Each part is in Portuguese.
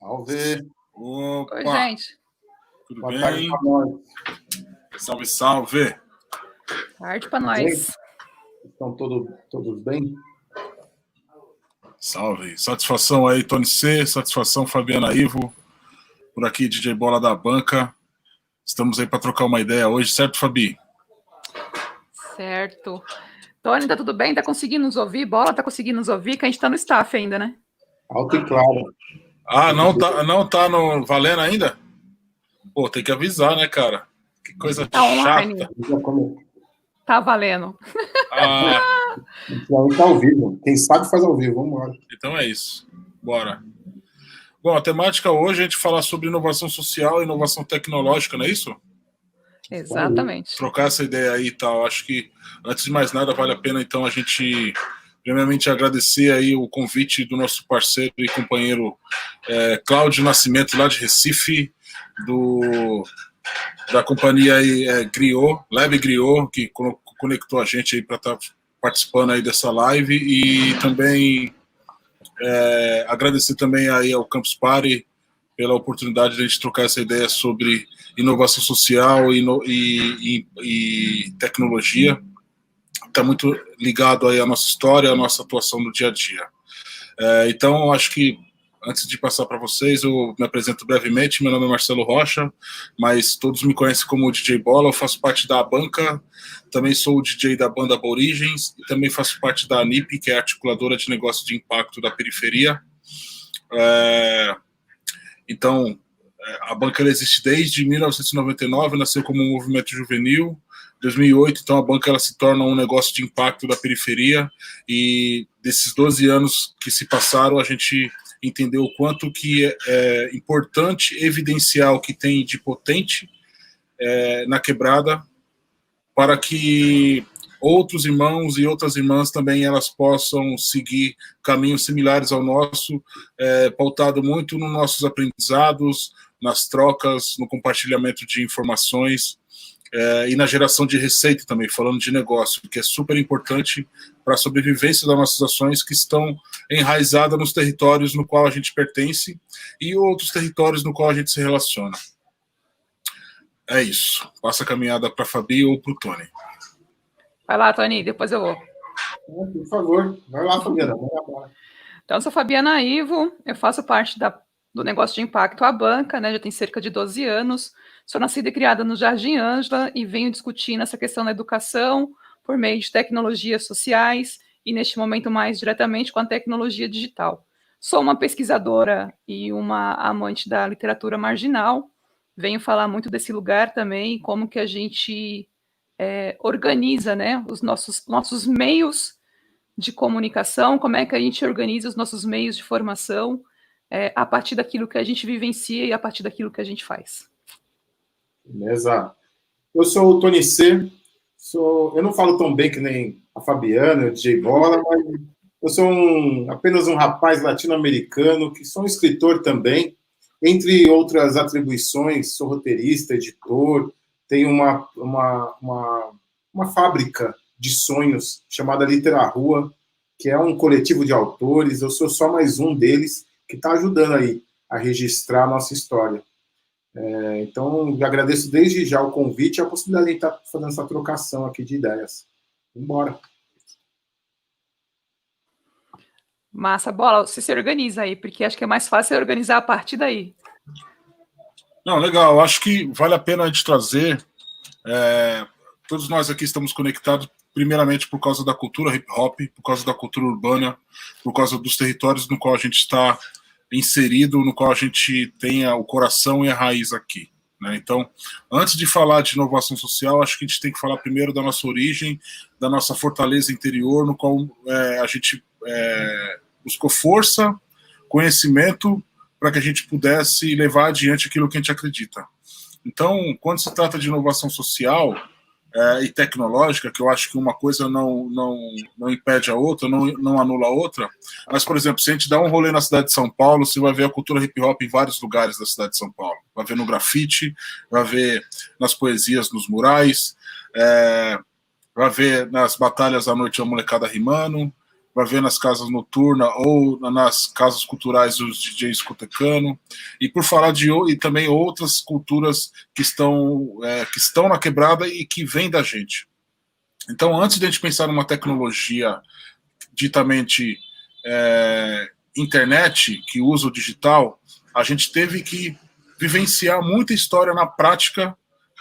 Salve! Opa! Oi, gente. Tudo Boa bem? tarde para nós. Salve, salve! Tarde para nós. Estão todos bem? Salve! Satisfação aí, Tony C. Satisfação, Fabiana Ivo. Por aqui, DJ Bola da Banca. Estamos aí para trocar uma ideia hoje, certo, Fabi? Certo. Tony, tá tudo bem? Tá conseguindo nos ouvir? Bola, tá conseguindo nos ouvir? Que a gente tá no staff ainda, né? Alto e claro. Ah, não tá no valendo ainda? Pô, tem que avisar, né, cara? Que coisa Tá online. chata. Tá valendo. Ah, Tá ao vivo. Quem sabe faz ao vivo. Vamos lá. então é isso. Bora. Bom, a temática hoje é a gente falar sobre inovação social e inovação tecnológica, não é isso? Exatamente. Trocar essa ideia aí e tal. Acho que, antes de mais nada, vale a pena, então, a gente, primeiramente, agradecer aí o convite do nosso parceiro e companheiro Cláudio Nascimento, lá de Recife, da companhia aí, Griot, Lab Griot, que conectou a gente aí para estar participando aí dessa live, e também agradecer também aí ao Campus Party pela oportunidade de a gente trocar essa ideia sobre inovação social e tecnologia. Está muito ligado aí à nossa história, à nossa atuação no dia a dia. Então, acho que, antes de passar para vocês, eu me apresento brevemente. Meu nome é Marcelo Rocha, mas todos me conhecem como DJ Bola. Eu faço parte da Banca, também sou o DJ da banda Aborigens e também faço parte da ANIP, que é a articuladora de negócios de impacto da periferia. Então, a Banca existe desde 1999, nasceu como um movimento juvenil. Em 2008, então, a Banca ela se torna um negócio de impacto da periferia, e desses 12 anos que se passaram, a gente entendeu o quanto que é importante evidenciar o que tem de potente na quebrada, para que outros irmãos e outras irmãs também elas possam seguir caminhos similares ao nosso, pautado muito nos nossos aprendizados, nas trocas, no compartilhamento de informações e na geração de receita também, falando de negócio, que é super importante para a sobrevivência das nossas ações que estão enraizadas nos territórios no qual a gente pertence e outros territórios no qual a gente se relaciona. É isso. Passa a caminhada para a Fabi ou para o Tony. Vai lá, Tony, depois eu vou. Por favor, vai lá, Fabiana. Então, eu sou Fabiana Ivo, eu faço parte do negócio de impacto à Banca, né? Já tem cerca de 12 anos. Sou nascida e criada no Jardim Ângela e venho discutindo essa questão da educação por meio de tecnologias sociais e, neste momento, mais diretamente com a tecnologia digital. Sou uma pesquisadora e uma amante da literatura marginal. Venho falar muito desse lugar também, como que a gente organiza, né, os nossos meios de comunicação, como é que a gente organiza os nossos meios de formação a partir daquilo que a gente vivencia e a partir daquilo que a gente faz. Beleza. Eu sou o Tony C. Eu não falo tão bem que nem a Fabiana, o DJ Bola, mas eu sou apenas um rapaz latino-americano que sou um escritor também. Entre outras atribuições, sou roteirista, editor, tenho uma fábrica de sonhos chamada Litera Rua, que é um coletivo de autores. Eu sou só mais um deles que está ajudando aí a registrar a nossa história. Então, eu agradeço desde já o convite e a possibilidade de estar fazendo essa trocação aqui de ideias. Vamos embora. Massa, Bola, você se organiza aí, porque acho que é mais fácil organizar a partir daí. Não, legal. Acho que vale a pena a gente trazer. Todos nós aqui estamos conectados, primeiramente por causa da cultura hip-hop, por causa da cultura urbana, por causa dos territórios no qual a gente está inserido, no qual a gente tem o coração e a raiz aqui. Né? Então, antes de falar de inovação social, acho que a gente tem que falar primeiro da nossa origem, da nossa fortaleza interior, no qual a gente buscou força, conhecimento, para que a gente pudesse levar adiante aquilo que a gente acredita. Então, quando se trata de inovação social e tecnológica, que eu acho que uma coisa não impede a outra, não anula a outra, mas, por exemplo, se a gente dá um rolê na cidade de São Paulo, você vai ver a cultura hip-hop em vários lugares da cidade de São Paulo. Vai ver no grafite, vai ver nas poesias, nos murais, vai ver nas batalhas à noite a molecada rimando, vai ver nas casas noturnas ou nas casas culturais dos DJs escutecano, e por falar e também outras culturas que estão na quebrada e que vêm da gente. Então, antes de a gente pensar numa tecnologia ditamente internet, que usa o digital, a gente teve que vivenciar muita história na prática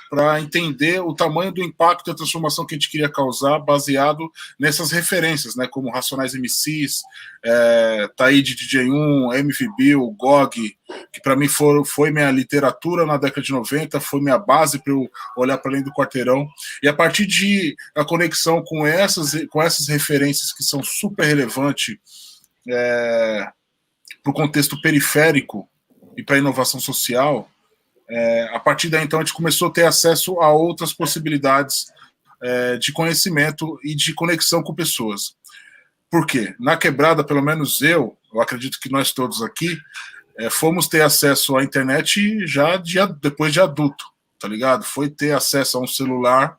para entender o tamanho do impacto e a transformação que a gente queria causar, baseado nessas referências, né, como Racionais MCs, Taíde DJ1, MV Bill, GOG, que para mim foi minha literatura na década de 90, foi minha base para eu olhar para além do quarteirão. E a partir da conexão com essas referências que são super relevantes para o contexto periférico e para a inovação social, a partir daí, então, a gente começou a ter acesso a outras possibilidades de conhecimento e de conexão com pessoas. Por quê? Na quebrada, pelo menos eu acredito que nós todos aqui, fomos ter acesso à internet já depois de adulto, tá ligado? Foi ter acesso a um celular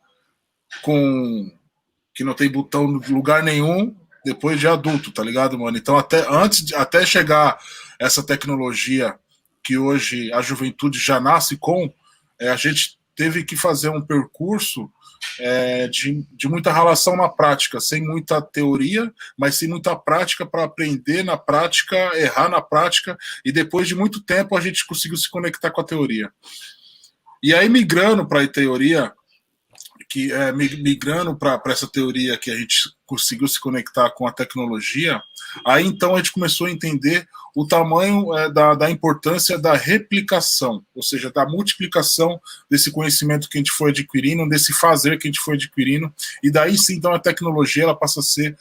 que não tem botão em lugar nenhum depois de adulto, tá ligado, mano? Então, até chegar essa tecnologia que hoje a juventude já nasce com, a gente teve que fazer um percurso de muita relação na prática, sem muita teoria, mas sem muita prática para aprender na prática, errar na prática, e depois de muito tempo a gente conseguiu se conectar com a teoria. E aí, migrando para a teoria, migrando para essa teoria que a gente conseguiu se conectar com a tecnologia, aí então a gente começou a entender o tamanho da importância da replicação, ou seja, da multiplicação desse conhecimento que a gente foi adquirindo, desse fazer que a gente foi adquirindo, e daí sim, então, a tecnologia ela passa a ser,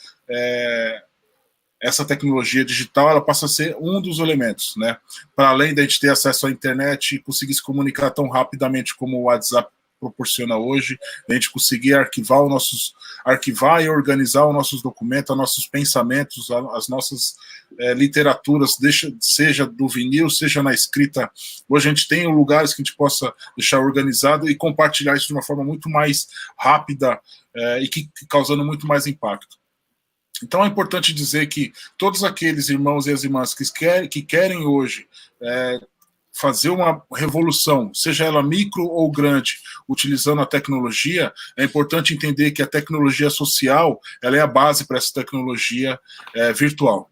essa tecnologia digital, ela passa a ser um dos elementos, né? Para além da gente ter acesso à internet e conseguir se comunicar tão rapidamente como o WhatsApp proporciona hoje, a gente conseguir arquivar e organizar os nossos documentos, os nossos pensamentos, as nossas literaturas, seja do vinil, seja na escrita. Hoje a gente tem lugares que a gente possa deixar organizado e compartilhar isso de uma forma muito mais rápida e causando muito mais impacto. Então é importante dizer que todos aqueles irmãos e as irmãs que querem hoje fazer uma revolução, seja ela micro ou grande, utilizando a tecnologia, é importante entender que a tecnologia social ela é a base para essa tecnologia virtual.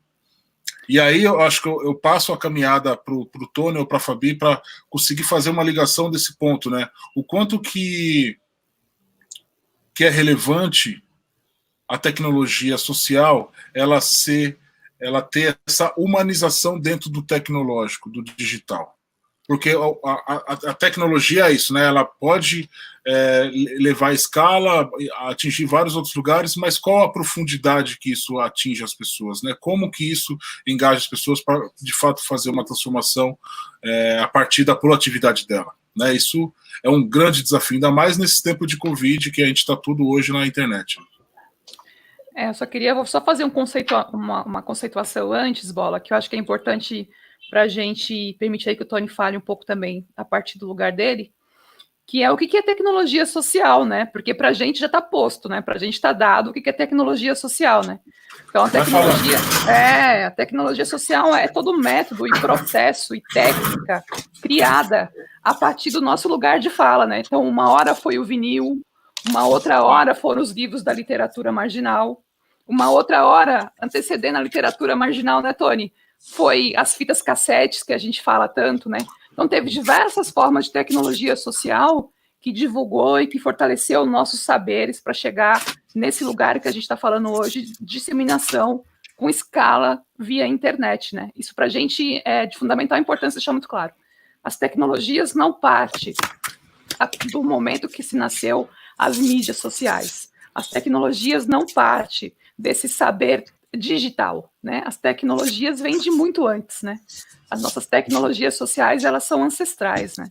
E aí eu acho que eu passo a caminhada para o Tony ou para a Fabi para conseguir fazer uma ligação desse ponto, né? O quanto que é relevante a tecnologia social ela ter essa humanização dentro do tecnológico, do digital. Porque a tecnologia é isso, né? Ela pode levar a escala, atingir vários outros lugares, mas qual a profundidade que isso atinge as pessoas, né? Como que isso engaja as pessoas para, de fato, fazer uma transformação a partir da proatividade dela, né? Isso é um grande desafio, ainda mais nesse tempo de Covid, que a gente está tudo hoje na internet. Vou só fazer uma conceituação antes, Bola, que eu acho que é importante para a gente permitir aí que o Tony fale um pouco também a partir do lugar dele, que é o que é tecnologia social, né? Porque para a gente já está posto, né? Para a gente está dado o que é tecnologia social, né? Então, a tecnologia social é todo método e processo e técnica criada a partir do nosso lugar de fala, né? Então, uma hora foi o vinil, uma outra hora foram os livros da literatura marginal, uma outra hora, antecedendo a literatura marginal, né, Tony? Foi as fitas cassetes, que a gente fala tanto, né? Então, teve diversas formas de tecnologia social que divulgou e que fortaleceu nossos saberes para chegar nesse lugar que a gente está falando hoje, disseminação com escala via internet, né? Isso para a gente é de fundamental importância, deixar muito claro. As tecnologias não partem do momento que se nasceu as mídias sociais. As tecnologias não partem desse saber digital, né? As tecnologias vêm de muito antes, né? As nossas tecnologias sociais, elas são ancestrais, né?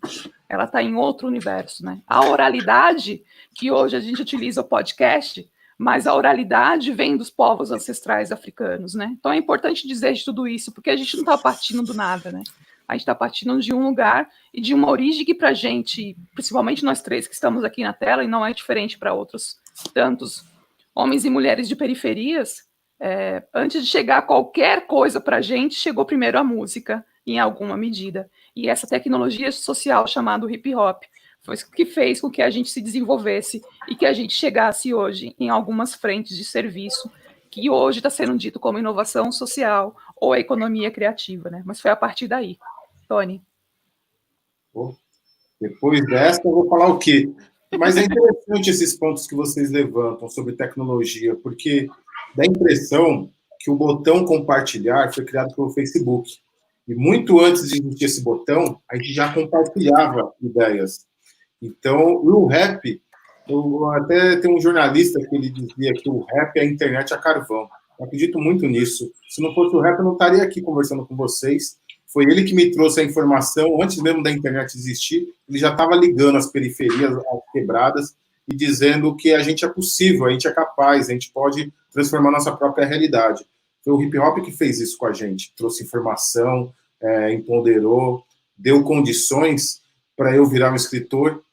Ela está em outro universo, né? A oralidade, que hoje a gente utiliza o podcast, mas a oralidade vem dos povos ancestrais africanos, né? Então é importante dizer de tudo isso, porque a gente não está partindo do nada, né? A gente está partindo de um lugar e de uma origem que para a gente, principalmente nós três que estamos aqui na tela, e não é diferente para outros tantos homens e mulheres de periferias, Antes de chegar qualquer coisa para a gente, chegou primeiro a música, em alguma medida. E essa tecnologia social chamada hip hop foi o que fez com que a gente se desenvolvesse e que a gente chegasse hoje em algumas frentes de serviço, que hoje está sendo dito como inovação social ou a economia criativa, né? Mas foi a partir daí. Tony. Depois dessa, eu vou falar o quê? Mas é interessante esses pontos que vocês levantam sobre tecnologia, porque dá a impressão que o botão compartilhar foi criado pelo Facebook. E muito antes de existir esse botão, a gente já compartilhava ideias. Então, o rap, eu até tem um jornalista que ele dizia que o rap é a internet a carvão. Eu acredito muito nisso. Se não fosse o rap, eu não estaria aqui conversando com vocês. Foi ele que me trouxe a informação, antes mesmo da internet existir, ele já estava ligando as periferias, as quebradas, e dizendo que a gente é possível, a gente é capaz, a gente pode transformar nossa própria realidade. Foi o hip-hop que fez isso com a gente, trouxe informação, empoderou, deu condições para eu virar um escritor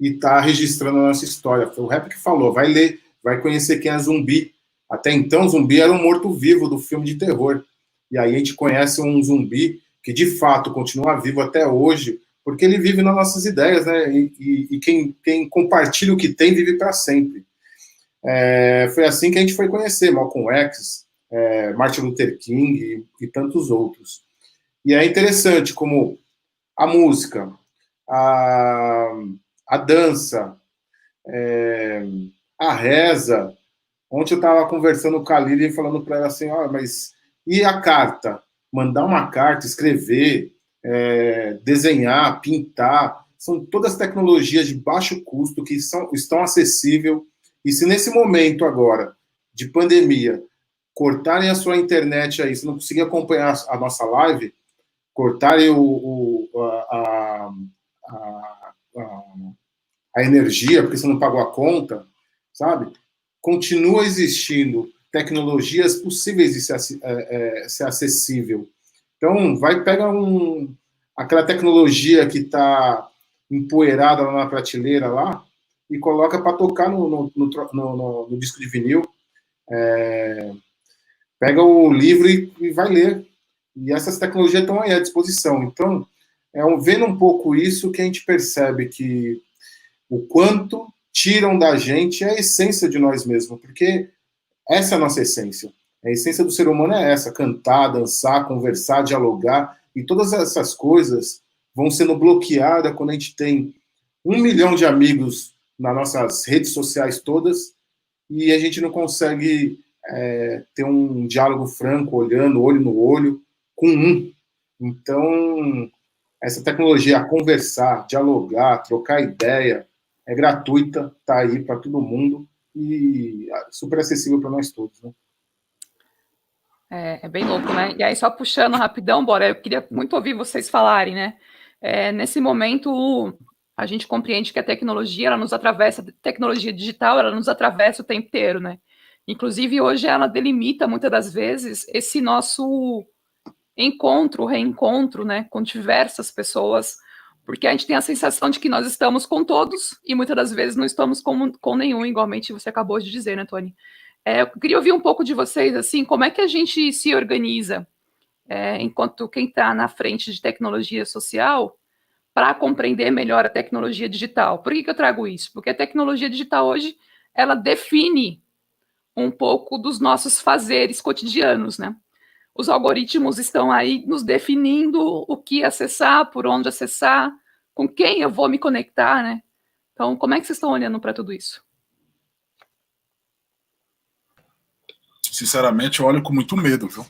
e estar registrando a nossa história. Foi o rap que falou, vai ler, vai conhecer quem é Zumbi. Até então, Zumbi era um morto-vivo do filme de terror. E aí a gente conhece um zumbi que de fato continua vivo até hoje, porque ele vive nas nossas ideias, né? E quem compartilha o que tem vive para sempre. Foi assim que a gente foi conhecer Malcolm X, Martin Luther King e tantos outros. E é interessante como a música, a dança, a reza. Ontem eu estava conversando com a Lili, falando para ela assim, mas e a carta? Mandar uma carta, escrever, desenhar, pintar, são todas tecnologias de baixo custo que estão acessíveis. E se nesse momento agora, de pandemia, cortarem a sua internet aí, se não conseguir acompanhar a nossa live, cortarem a energia, porque você não pagou a conta, sabe? Continua existindo tecnologias possíveis de ser acessível. Então, pega aquela tecnologia que está empoeirada lá na prateleira lá e coloca para tocar no disco de vinil. Pega o livro e vai ler. E essas tecnologias estão aí à disposição. Então, vendo um pouco isso que a gente percebe que o quanto tiram da gente a essência de nós mesmos, porque essa é a nossa essência. A essência do ser humano é essa, cantar, dançar, conversar, dialogar, e todas essas coisas vão sendo bloqueadas quando a gente tem 1 milhão de amigos nas nossas redes sociais todas, e a gente não consegue ter um diálogo franco, olhando, olho no olho, com um. Então, essa tecnologia, conversar, dialogar, trocar ideia, é gratuita, está aí para todo mundo, e super acessível para nós todos, né? É bem louco, né? E aí, só puxando rapidão, Bora, eu queria muito ouvir vocês falarem, né? Nesse momento, a gente compreende que a tecnologia, ela nos atravessa, a tecnologia digital, ela nos atravessa o tempo inteiro, né? Inclusive, hoje, ela delimita, muitas das vezes, esse nosso encontro, reencontro, né? Com diversas pessoas, porque a gente tem a sensação de que nós estamos com todos e muitas das vezes não estamos com nenhum, igualmente você acabou de dizer, né, Tony? Eu queria ouvir um pouco de vocês, assim, como é que a gente se organiza enquanto quem está na frente de tecnologia social para compreender melhor a tecnologia digital. Por que eu trago isso? Porque a tecnologia digital hoje, ela define um pouco dos nossos fazeres cotidianos, né? Os algoritmos estão aí nos definindo o que acessar, por onde acessar, com quem eu vou me conectar, né? Então, como é que vocês estão olhando para tudo isso? Sinceramente, eu olho com muito medo, viu?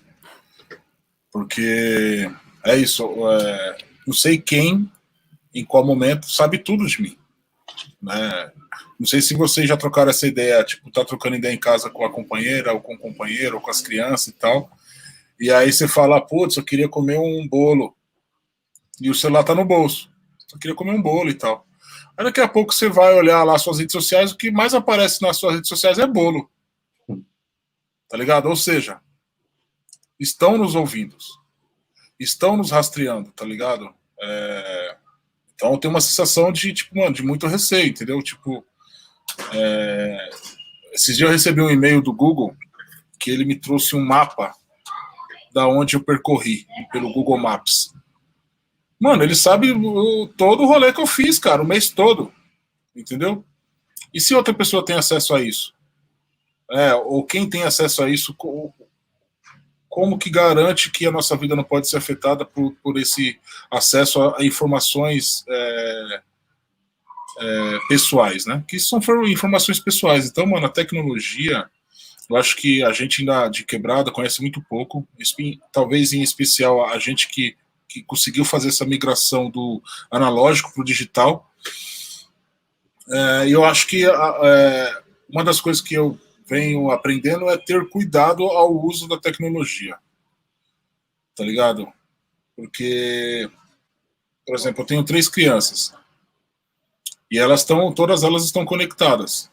Porque é isso, não sei quem, em qual momento, sabe tudo de mim, né? Não sei se vocês já trocaram essa ideia, tipo, tá trocando ideia em casa com a companheira, ou com o companheiro, ou com as crianças e tal, e aí você fala, putz, eu queria comer um bolo, e o celular tá no bolso, eu queria comer um bolo e tal. Aí daqui a pouco você vai olhar lá suas redes sociais, o que mais aparece nas suas redes sociais é bolo. Tá ligado? Ou seja, estão nos ouvindo, estão nos rastreando, tá ligado? Então tem uma sensação de, tipo, mano, de muito receio, entendeu? Tipo, esses dias eu recebi um e-mail do Google que ele me trouxe um mapa da onde eu percorri pelo Google Maps. Mano, ele sabe todo o rolê que eu fiz, cara, o mês todo. Entendeu? E se outra pessoa tem acesso a isso? Ou quem tem acesso a isso, como que garante que a nossa vida não pode ser afetada por esse acesso a informações pessoais, né? Que foram informações pessoais. Então, mano, a tecnologia, eu acho que a gente ainda de quebrada conhece muito pouco, talvez em especial a gente que conseguiu fazer essa migração do analógico para o digital. Eu acho que uma das coisas que eu venho aprendendo é ter cuidado ao uso da tecnologia, tá ligado? Porque, por exemplo, eu tenho 3 crianças e todas elas estão conectadas.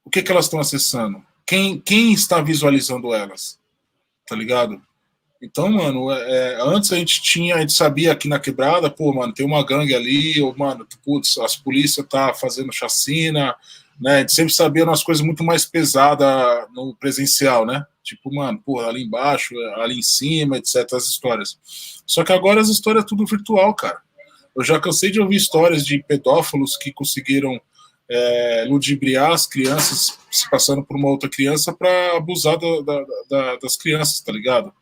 O que elas estão acessando? Quem está visualizando elas? Tá ligado? Então, mano, antes a gente sabia aqui na quebrada, pô, mano, tem uma gangue ali, ou, mano, putz, as polícias tá fazendo chacina, né? A gente sempre sabia umas coisas muito mais pesadas no presencial, né? Tipo, mano, pô, ali embaixo, ali em cima, etc, as histórias. Só que agora as histórias é tudo virtual, cara. Eu já cansei de ouvir histórias de pedófilos que conseguiram ludibriar as crianças, se passando por uma outra criança para abusar das crianças, tá ligado?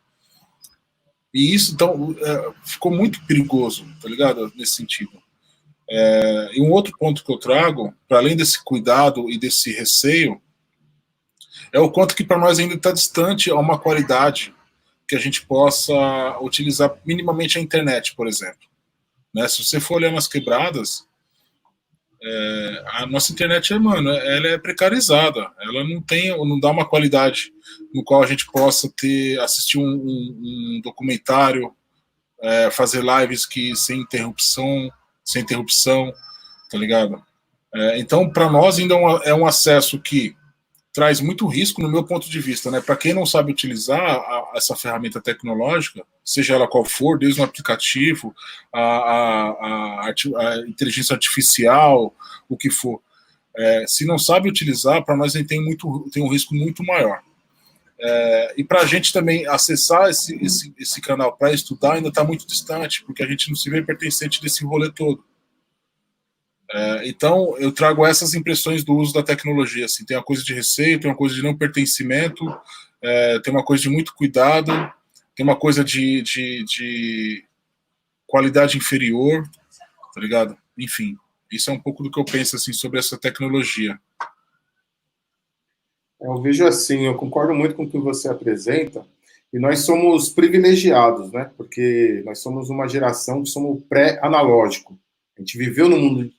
E isso, então, ficou muito perigoso, tá ligado? Nesse sentido. E um outro ponto que eu trago, para além desse cuidado e desse receio, é o quanto que para nós ainda está distante a uma qualidade que a gente possa utilizar minimamente a internet, por exemplo. Né? Se você for olhar nas quebradas, a nossa internet, mano, ela é precarizada, ela não dá uma qualidade no qual a gente possa assistir um documentário, fazer lives sem interrupção, tá ligado? Então, para nós ainda é um acesso que traz muito risco, no meu ponto de vista, né? Para quem não sabe utilizar essa ferramenta tecnológica, seja ela qual for, desde um aplicativo, a inteligência artificial, o que for, se não sabe utilizar, para nós tem um risco muito maior. E para a gente também acessar esse canal para estudar ainda está muito distante, porque a gente não se vê pertencente desse rolê todo. Então, eu trago essas impressões do uso da tecnologia. Assim, tem uma coisa de receio, tem uma coisa de não pertencimento, tem uma coisa de muito cuidado, tem uma coisa de qualidade inferior, tá ligado? Enfim, isso é um pouco do que eu penso assim, sobre essa tecnologia. Eu vejo assim, eu concordo muito com o que você apresenta, e nós somos privilegiados, né? Porque nós somos uma geração que somos pré-analógico. A gente viveu no mundo,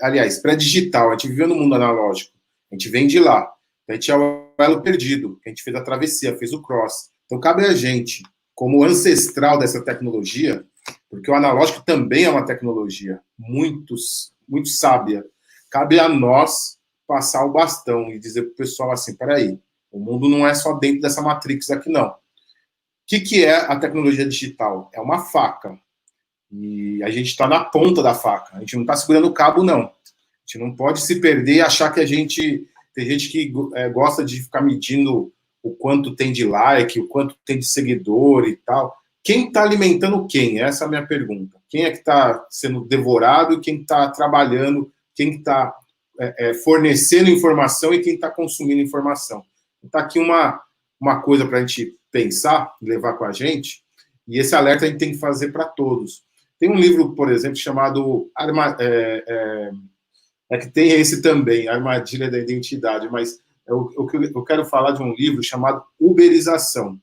aliás, pré-digital, a gente viveu no mundo analógico. A gente vem de lá. A gente é o elo perdido. A gente fez a travessia, fez o cross. Então, cabe a gente, como ancestral dessa tecnologia, porque o analógico também é uma tecnologia muito sábia. Cabe a nós passar o bastão e dizer para o pessoal assim, peraí, o mundo não é só dentro dessa matrix aqui, não. O que é a tecnologia digital? É uma faca. E a gente está na ponta da faca. A gente não está segurando o cabo, não. A gente não pode se perder e achar que a gente... Tem gente que gosta de ficar medindo o quanto tem de like, o quanto tem de seguidor e tal. Quem está alimentando quem? Essa é a minha pergunta. Quem é que está sendo devorado e quem está trabalhando, quem está fornecendo informação e quem está consumindo informação? Está aqui uma coisa para a gente pensar, levar com a gente, e esse alerta a gente tem que fazer para todos. Tem um livro, por exemplo, chamado que tem esse também, Armadilha da Identidade, mas eu quero falar de um livro chamado Uberização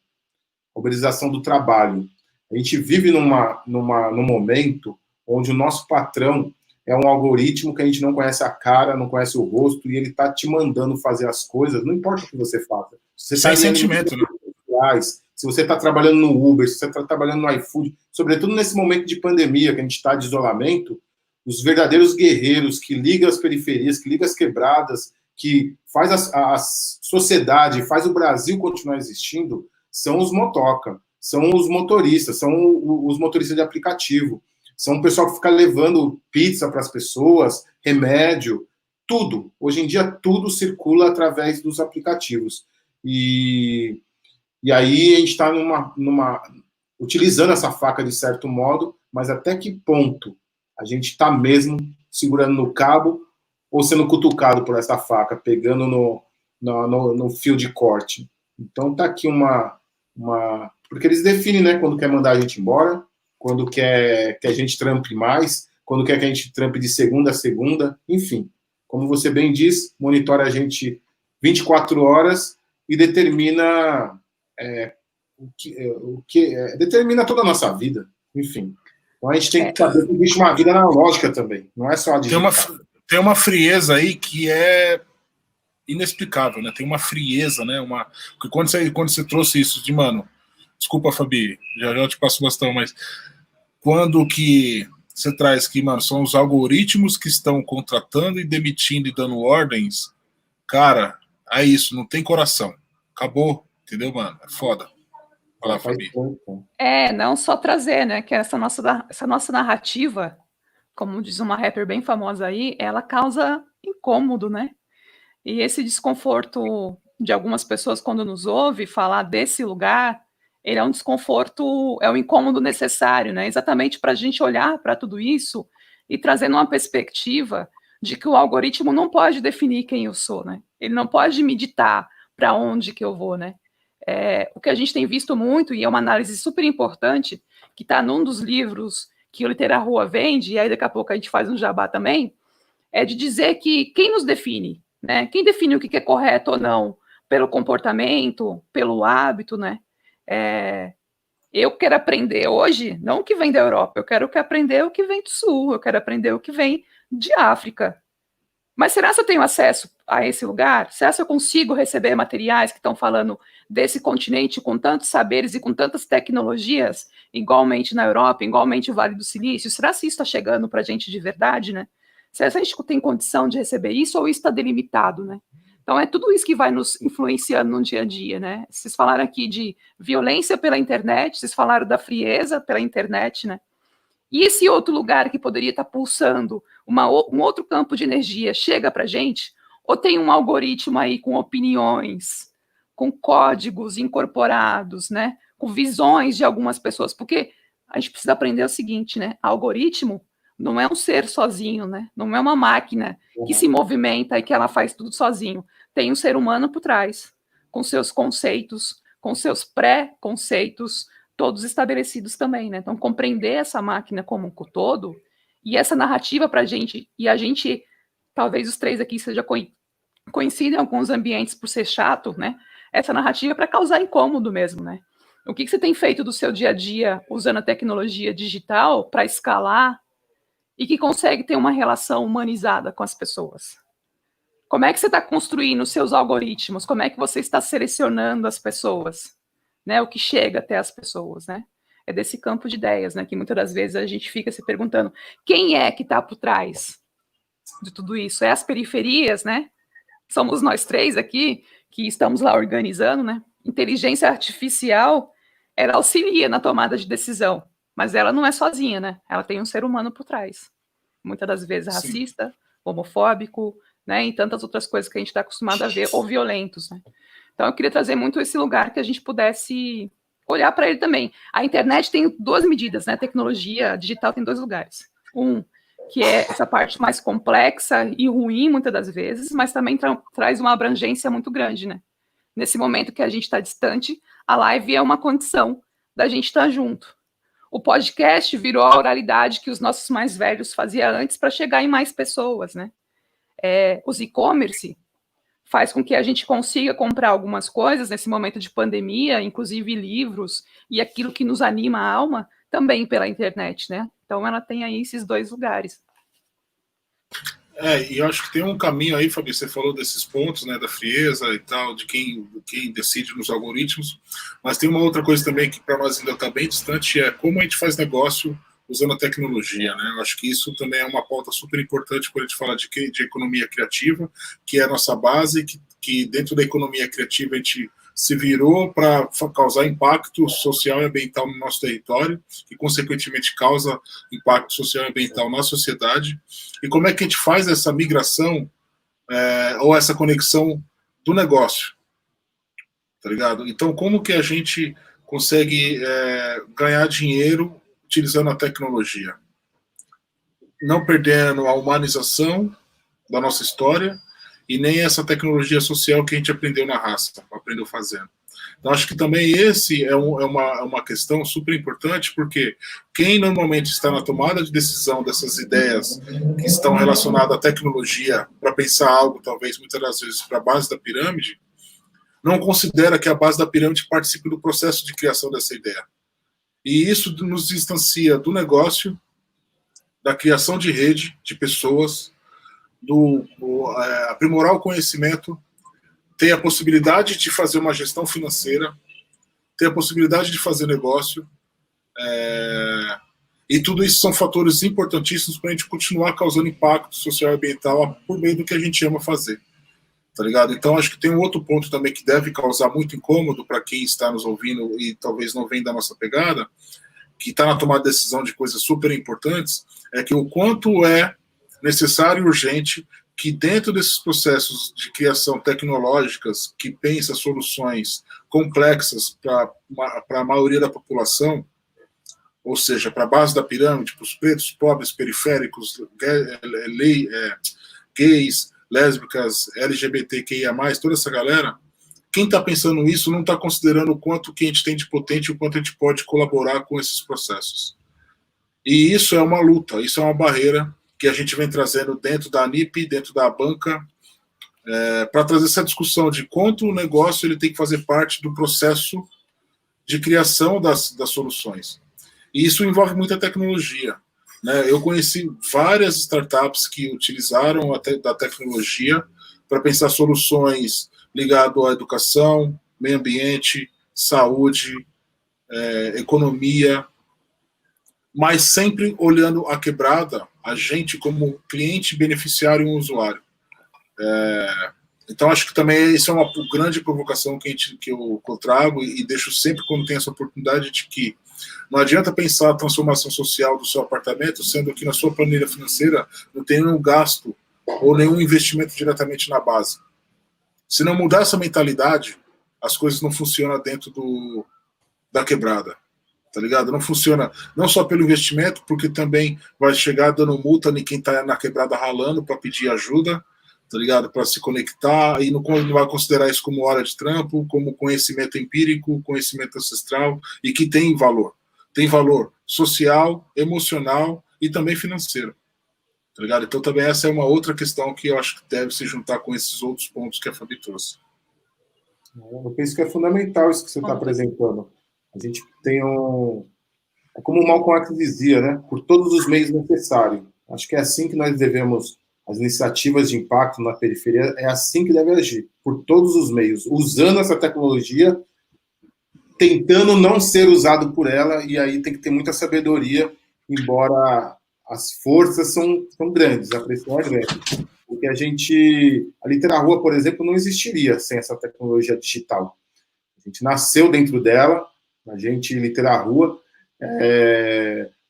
do trabalho. A gente vive num momento onde o nosso patrão é um algoritmo que a gente não conhece a cara, não conhece o rosto, e ele está te mandando faça as coisas, não importa o que você faça. Se você sem sentimento, né? Se você está trabalhando no Uber, se você está trabalhando no iFood, sobretudo nesse momento de pandemia, que a gente está de isolamento, os verdadeiros guerreiros que ligam as periferias, que ligam as quebradas, que faz a sociedade, faz o Brasil continuar existindo, são os motoca, são os motoristas, são os motoristas de aplicativo, são o pessoal que fica levando pizza para as pessoas, remédio. tudo. Hoje em dia, tudo circula através dos aplicativos. E aí a gente está utilizando essa faca de certo modo, mas até que ponto a gente está mesmo segurando no cabo ou sendo cutucado por essa faca, pegando no fio de corte. Então tá aqui porque eles definem, né, quando quer mandar a gente embora, quando quer que a gente trampe mais, quando quer que a gente trampe de segunda a segunda, enfim. Como você bem diz, monitora a gente 24 horas e determina determina toda a nossa vida, enfim. Então a gente tem que saber que existe uma vida analógica também, não é só a digital. Tem uma frieza aí que é inexplicável, né? Tem uma frieza, né? Porque quando você trouxe isso de, mano, desculpa, Fabi, já te passo o bastão, mas quando que você traz que, mano, são os algoritmos que estão contratando e demitindo e dando ordens, cara, é isso, não tem coração. Acabou, entendeu, mano? É foda. Fala, Fabi. Não só trazer, né? Que essa nossa narrativa, como diz uma rapper bem famosa aí, ela causa incômodo, né? E esse desconforto de algumas pessoas quando nos ouve falar desse lugar, ele é um desconforto, é um incômodo necessário, né? Exatamente para a gente olhar para tudo isso e trazendo uma perspectiva de que o algoritmo não pode definir quem eu sou, né? Ele não pode me ditar para onde que eu vou, né? O que a gente tem visto muito, e é uma análise super importante, que está num dos livros que o Literar Rua vende, e aí daqui a pouco a gente faz um jabá também, é de dizer que quem nos define, né? Quem define o que é correto ou não, pelo comportamento, pelo hábito, né? Eu quero aprender hoje, não o que vem da Europa, eu quero aprender o que vem do Sul, eu quero aprender o que vem de África. Mas será que eu tenho acesso a esse lugar? Será que eu consigo receber materiais que estão falando desse continente com tantos saberes e com tantas tecnologias, igualmente na Europa, igualmente no Vale do Silício? Será que isso está chegando para a gente de verdade, né? Será que a gente tem condição de receber isso ou isso está delimitado, né? Então, é tudo isso que vai nos influenciando no dia a dia, né? Vocês falaram aqui de violência pela internet, vocês falaram da frieza pela internet, né? E esse outro lugar que poderia estar pulsando um outro campo de energia chega para a gente? Ou tem um algoritmo aí com opiniões, com códigos incorporados, né? Com visões de algumas pessoas? Porque a gente precisa aprender o seguinte, né? Algoritmo não é um ser sozinho, né? Não é uma máquina que se movimenta e que ela faz tudo sozinho. Tem um ser humano por trás, com seus conceitos, com seus pré-conceitos, todos estabelecidos também, né? Então, compreender essa máquina como um todo e essa narrativa para a gente, e a gente, talvez os três aqui sejam conhecidos em alguns ambientes por ser chato, né? Essa narrativa para causar incômodo mesmo, né? O que você tem feito do seu dia a dia usando a tecnologia digital para escalar e que consegue ter uma relação humanizada com as pessoas? Como é que você está construindo os seus algoritmos? Como é que você está selecionando as pessoas? Né, o que chega até as pessoas, né? É desse campo de ideias, né? Que muitas das vezes a gente fica se perguntando quem é que está por trás de tudo isso? É as periferias, né? Somos nós três aqui que estamos lá organizando, né? Inteligência artificial, ela auxilia na tomada de decisão, mas ela não é sozinha, né? Ela tem um ser humano por trás. Muitas das vezes racista, sim, homofóbico, né? E tantas outras coisas que a gente está acostumado a ver, ou violentos, né? Então, eu queria trazer muito esse lugar que a gente pudesse olhar para ele também. A internet tem duas medidas, né? A tecnologia digital tem dois lugares. Um, que é essa parte mais complexa e ruim, muitas das vezes, mas também traz uma abrangência muito grande, né? Nesse momento que a gente está distante, a live é uma condição da gente estar junto. O podcast virou a oralidade que os nossos mais velhos faziam antes para chegar em mais pessoas, né? Os e-commerce faz com que a gente consiga comprar algumas coisas nesse momento de pandemia, inclusive livros e aquilo que nos anima a alma, também pela internet, né? Então ela tem aí esses dois lugares. E eu acho que tem um caminho aí, Fabi, você falou desses pontos, né, da frieza e tal, de quem decide nos algoritmos, mas tem uma outra coisa também que para nós ainda está bem distante, é como a gente faz negócio usando a tecnologia, né? Eu acho que isso também é uma pauta super importante quando a gente fala de economia criativa, que é a nossa base, que dentro da economia criativa a gente se virou para causar impacto social e ambiental no nosso território, que consequentemente causa impacto social e ambiental na sociedade. E como é que a gente faz essa migração ou essa conexão do negócio, tá ligado? Então, como que a gente consegue ganhar dinheiro utilizando a tecnologia? Não perdendo a humanização da nossa história e nem essa tecnologia social que a gente aprendeu na raça, aprendeu fazendo. Então, acho que também esse é uma questão super importante, porque quem normalmente está na tomada de decisão dessas ideias que estão relacionadas à tecnologia para pensar algo, talvez, muitas das vezes, para a base da pirâmide, não considera que a base da pirâmide participe do processo de criação dessa ideia. E isso nos distancia do negócio, da criação de rede, de pessoas, aprimorar o conhecimento, ter a possibilidade de fazer uma gestão financeira, ter a possibilidade de fazer negócio, e tudo isso são fatores importantíssimos para a gente continuar causando impacto social e ambiental por meio do que a gente ama fazer, tá ligado? Então acho que tem um outro ponto também que deve causar muito incômodo para quem está nos ouvindo e talvez não vem da nossa pegada, que está na tomada de decisão de coisas super importantes, é que o quanto é necessário e urgente que dentro desses processos de criação tecnológicas que pensa soluções complexas para a maioria da população, ou seja, para a base da pirâmide, para os pretos, pobres, periféricos, gays, lésbicas, LGBTQIA+, toda essa galera, quem está pensando isso não está considerando o quanto que a gente tem de potente e o quanto a gente pode colaborar com esses processos. E isso é uma luta, isso é uma barreira que a gente vem trazendo dentro da ANIP, dentro da banca, para trazer essa discussão de quanto o negócio ele tem que fazer parte do processo de criação das soluções. E isso envolve muita tecnologia, né? Eu conheci várias startups que utilizaram da tecnologia para pensar soluções ligadas à educação, meio ambiente, saúde, economia, mas sempre olhando a quebrada, a gente como cliente, beneficiário e um usuário. Então acho que também isso é uma grande provocação que eu trago e deixo sempre quando tem essa oportunidade de que não adianta pensar a transformação social do seu apartamento, sendo que na sua planilha financeira não tem nenhum gasto ou nenhum investimento diretamente na base. Se não mudar essa mentalidade, as coisas não funcionam dentro da quebrada. Tá ligado? Não funciona não só pelo investimento, porque também vai chegar dando multa em quem está na quebrada ralando para pedir ajuda, tá ligado? Para se conectar, e não vai considerar isso como hora de trampo, como conhecimento empírico, conhecimento ancestral, e que tem valor. Tem valor social, emocional e também financeiro. Tá ligado? Então também essa é uma outra questão que eu acho que deve se juntar com esses outros pontos que a Fabi trouxe. Eu penso que é fundamental isso que você está apresentando. A gente tem é como o Malcolm X dizia, né? Por todos os meios necessários. Acho que é assim que nós devemos, as iniciativas de impacto na periferia, é assim que deve agir, por todos os meios, usando essa tecnologia, tentando não ser usado por ela, e aí tem que ter muita sabedoria, embora as forças são grandes, a pressão é grande. Porque a Literarua, por exemplo, não existiria sem essa tecnologia digital. A gente nasceu dentro dela, a gente Literarua.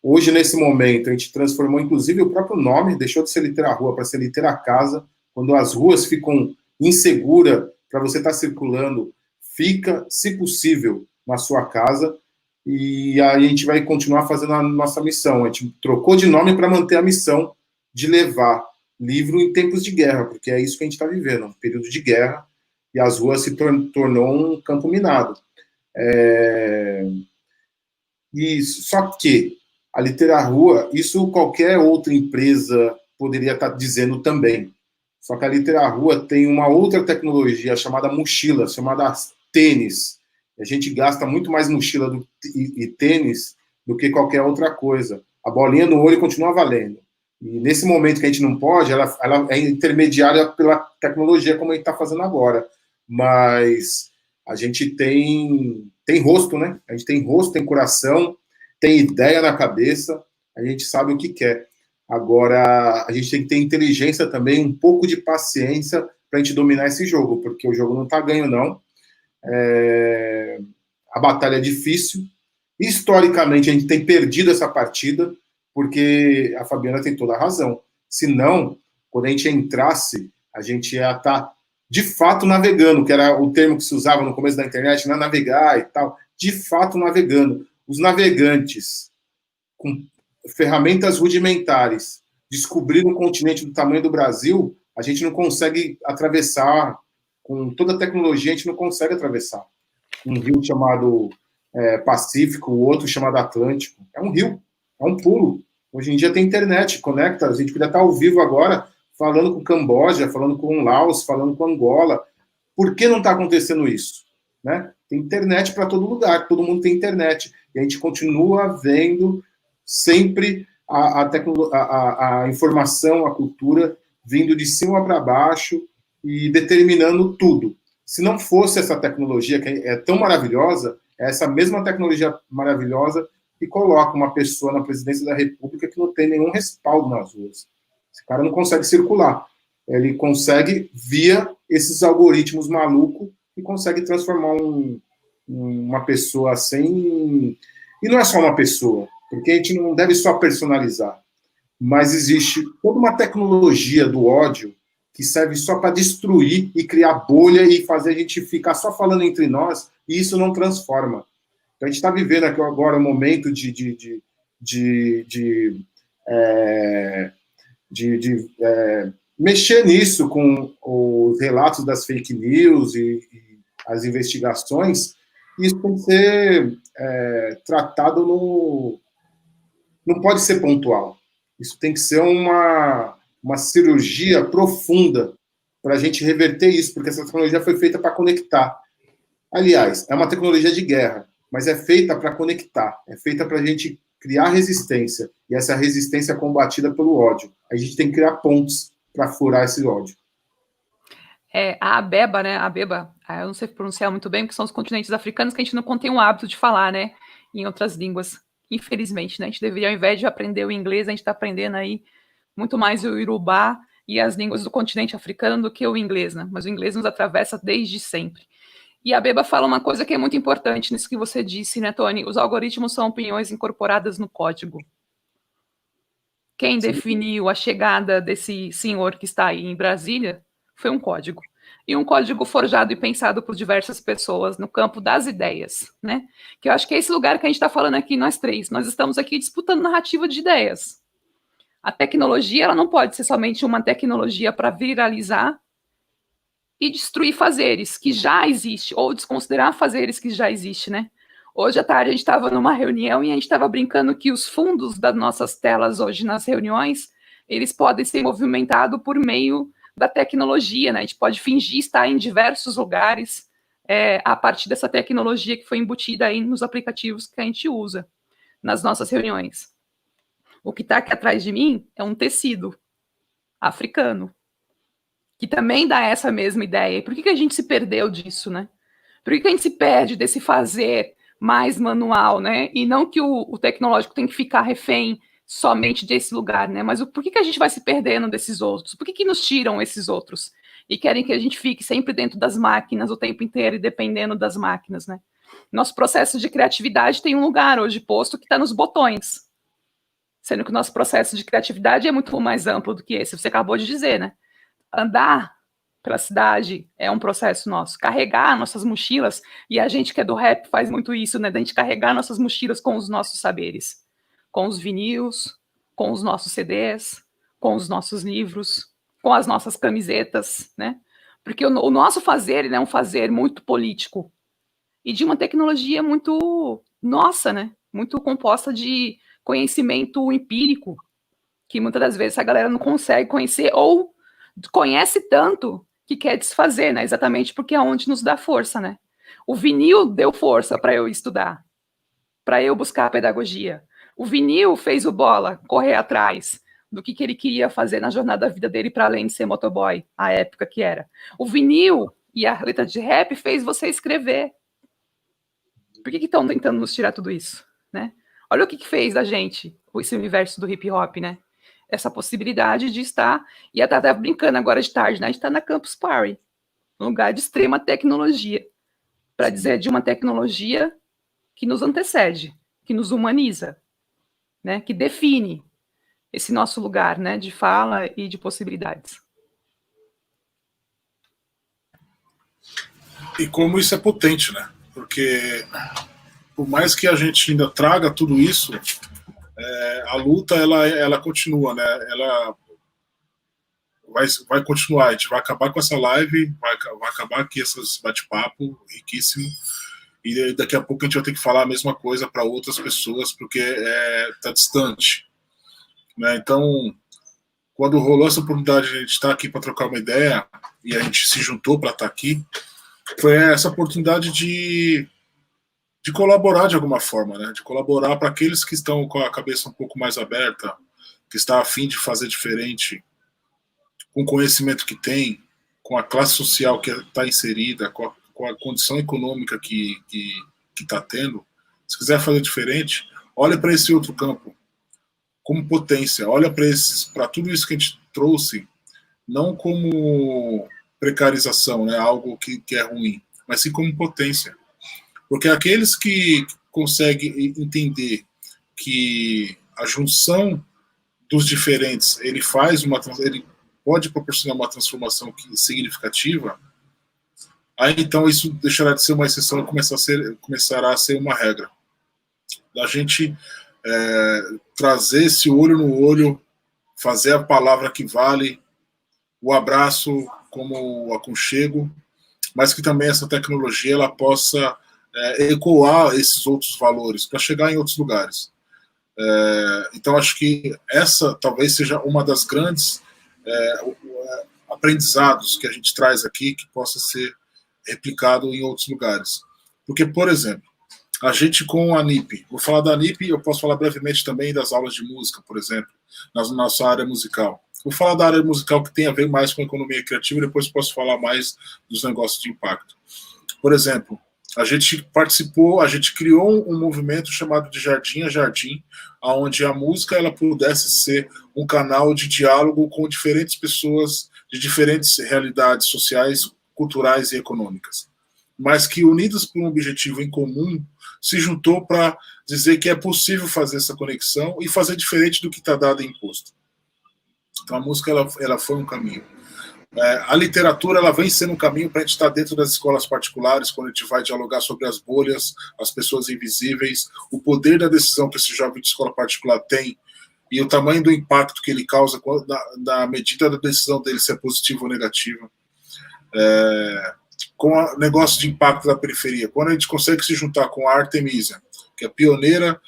Hoje, nesse momento, a gente transformou, inclusive, o próprio nome, deixou de ser Literarua para ser Literacasa. Quando as ruas ficam inseguras para você estar circulando, fica, se possível, na sua casa, e aí a gente vai continuar fazendo a nossa missão. A gente trocou de nome para manter a missão de levar livro em tempos de guerra, porque é isso que a gente está vivendo, um período de guerra, e as ruas se tornou um campo minado. Só que a Literarua, isso qualquer outra empresa poderia estar dizendo também. Só que a Literarua tem uma outra tecnologia chamada mochila, chamada tênis. A gente gasta muito mais mochila e tênis do que qualquer outra coisa. A bolinha no olho continua valendo. E nesse momento que a gente não pode, ela é intermediária pela tecnologia, como a gente está fazendo agora. Mas a gente tem rosto, né? A gente tem rosto, tem coração, tem ideia na cabeça, a gente sabe o que quer. Agora, a gente tem que ter inteligência também, um pouco de paciência para a gente dominar esse jogo, porque o jogo não está ganho, não. A batalha é difícil. Historicamente, a gente tem perdido essa partida, porque a Fabiana tem toda a razão. Se não, quando a gente entrasse A gente ia estar, de fato, navegando, que era o termo que se usava no começo da internet, né? Navegar e tal. De fato, navegando. Os navegantes, com ferramentas rudimentares, descobrir um continente do tamanho do Brasil, a gente não consegue atravessar, com toda a tecnologia, a gente não consegue atravessar. Um rio chamado Pacífico, o outro chamado Atlântico. É um rio, é um pulo. Hoje em dia tem internet, conecta, a gente podia estar ao vivo agora, falando com Camboja, falando com Laos, falando com Angola. Por que não está acontecendo isso? Né? Tem internet para todo lugar, todo mundo tem internet. E a gente continua vendo sempre a informação, a cultura, vindo de cima para baixo e determinando tudo. Se não fosse essa tecnologia, que é tão maravilhosa, é essa mesma tecnologia maravilhosa que coloca uma pessoa na presidência da República que não tem nenhum respaldo nas ruas. Esse cara não consegue circular. Ele consegue, via esses algoritmos malucos, e consegue transformar uma pessoa assim. E não é só uma pessoa, porque a gente não deve só personalizar. Mas existe toda uma tecnologia do ódio que serve só para destruir e criar bolha e fazer a gente ficar só falando entre nós, e isso não transforma. Então, a gente está vivendo aqui agora um momento de mexer nisso com os relatos das fake news e as investigações. Isso tem que ser tratado não pode ser pontual. Isso tem que ser uma cirurgia profunda para a gente reverter isso, porque essa tecnologia foi feita para conectar. Aliás, é uma tecnologia de guerra, mas é feita para conectar, é feita para a gente criar resistência, e essa resistência é combatida pelo ódio. A gente tem que criar pontes para furar esse ódio. A Abeba, né? Abeba, eu não sei pronunciar muito bem, porque são os continentes africanos que a gente não tem o hábito de falar, né? Em outras línguas, infelizmente, né? A gente deveria, ao invés de aprender o inglês, a gente está aprendendo aí muito mais o Iorubá e as línguas do continente africano do que o inglês, né? Mas o inglês nos atravessa desde sempre. E a Beba fala uma coisa que é muito importante nisso que você disse, né, Tony? Os algoritmos são opiniões incorporadas no código. Quem definiu a chegada desse senhor que está aí em Brasília foi um código. E um código forjado e pensado por diversas pessoas no campo das ideias, né? Que eu acho que é esse lugar que a gente está falando aqui, nós três. Nós estamos aqui disputando narrativa de ideias. A tecnologia, ela não pode ser somente uma tecnologia para viralizar e destruir fazeres que já existem, ou desconsiderar fazeres que já existem, né? Hoje à tarde a gente estava numa reunião e a gente estava brincando que os fundos das nossas telas hoje nas reuniões, eles podem ser movimentados por meio da tecnologia, né? A gente pode fingir estar em diversos lugares a partir dessa tecnologia que foi embutida aí nos aplicativos que a gente usa nas nossas reuniões. O que está aqui atrás de mim é um tecido africano, que também dá essa mesma ideia. E por que a gente se perdeu disso, né? Por que a gente se perde desse fazer mais manual, né? E não que o tecnológico tem que ficar refém somente desse lugar, né? Mas por que a gente vai se perdendo desses outros? Por que nos tiram esses outros? E querem que a gente fique sempre dentro das máquinas o tempo inteiro e dependendo das máquinas, né? Nosso processo de criatividade tem um lugar hoje posto que está nos botões. Sendo que o nosso processo de criatividade é muito mais amplo do que esse. Você acabou de dizer, né? Andar pela cidade é um processo nosso. Carregar nossas mochilas, e a gente que é do rap faz muito isso, né? Da gente carregar nossas mochilas com os nossos saberes. Com os vinis, com os nossos CDs, com os nossos livros, com as nossas camisetas, né? Porque o nosso fazer, ele é um fazer muito político e de uma tecnologia muito nossa, né? Muito composta de conhecimento empírico, que muitas das vezes a galera não consegue conhecer ou conhece tanto que quer desfazer, né? Exatamente porque é onde nos dá força, né? O vinil deu força para eu estudar, para eu buscar a pedagogia. O vinil fez o Bola correr atrás do que ele queria fazer na jornada da vida dele para além de ser motoboy, a época que era. O vinil e a letra de rap fez você escrever. Por que estão tentando nos tirar tudo isso, né? Olha o que fez da gente esse universo do hip hop, né? Essa possibilidade de estar, e a Tata brincando agora de tarde, né? A gente está na Campus Party, um lugar de extrema tecnologia, para dizer de uma tecnologia que nos antecede, que nos humaniza, né? Que define esse nosso lugar, né? De fala e de possibilidades. E como isso é potente, né? Porque por mais que a gente ainda traga tudo isso, a luta ela continua, né? Ela vai continuar. A gente vai acabar com essa live, vai acabar aqui esse bate-papo riquíssimo. E daqui a pouco a gente vai ter que falar a mesma coisa para outras pessoas, porque está distante. Né? Então, quando rolou essa oportunidade de a gente estar aqui para trocar uma ideia, e a gente se juntou para estar aqui, foi essa oportunidade de colaborar de alguma forma, né? De colaborar para aqueles que estão com a cabeça um pouco mais aberta, que está a fim de fazer diferente, com o conhecimento que tem, com a classe social que está inserida, com a condição econômica que está tendo. Se quiser fazer diferente, olha para esse outro campo como potência, olha para tudo isso que a gente trouxe, não como precarização, né? Algo que é ruim, mas sim como potência. Porque aqueles que conseguem entender que a junção dos diferentes ele pode proporcionar uma transformação significativa, aí então isso deixará de ser uma exceção e começará a ser uma regra. A gente trazer esse olho no olho, fazer a palavra que vale, o abraço como o aconchego, mas que também essa tecnologia ela possa ecoar esses outros valores para chegar em outros lugares. Então acho que essa talvez seja uma das grandes aprendizados que a gente traz aqui, que possa ser replicado em outros lugares. Porque, por exemplo, a gente com a NIP, vou falar da NIP, eu posso falar brevemente também das aulas de música, por exemplo, na nossa área musical. Vou falar da área musical que tem a ver mais com a economia criativa e depois posso falar mais dos negócios de impacto. Por exemplo, a gente participou, a gente criou um movimento chamado de Jardim a Jardim, onde a música ela pudesse ser um canal de diálogo com diferentes pessoas de diferentes realidades sociais, culturais e econômicas, mas que unidas por um objetivo em comum se juntou para dizer que é possível fazer essa conexão e fazer diferente do que está dado em imposto. Então a música ela foi um caminho. A literatura ela vem sendo um caminho para a gente estar dentro das escolas particulares, quando a gente vai dialogar sobre as bolhas, as pessoas invisíveis, o poder da decisão que esse jovem de escola particular tem e o tamanho do impacto que ele causa na medida da decisão dele se é positiva ou negativa. Com o negócio de impacto da periferia, quando a gente consegue se juntar com a Artemisia, que é pioneira